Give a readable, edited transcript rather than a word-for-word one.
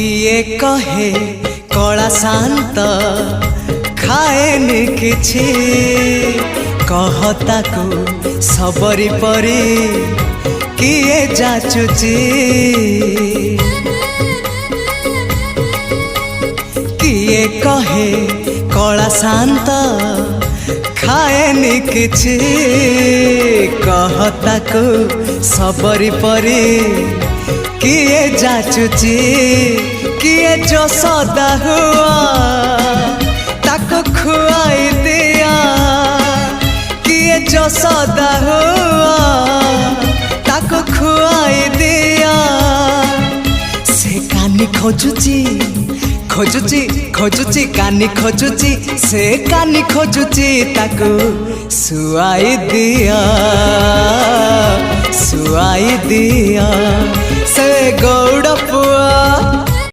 किए कहे कला शांत खाएनि किछि कहता को सबरी परी किए जाचुची किए कहे कला शांत खाएनि किछि कहता को सबरी परी किए जाचुची किए जो सदा हुआ ताको खुआई दिया किए जो सदा हुआ ताको खुआई दिया से कानी खोजुची खोजुची खोजुची कानी खोजुची से कानी खोजुची ताको सुआई दिया से गौड़ पुआ।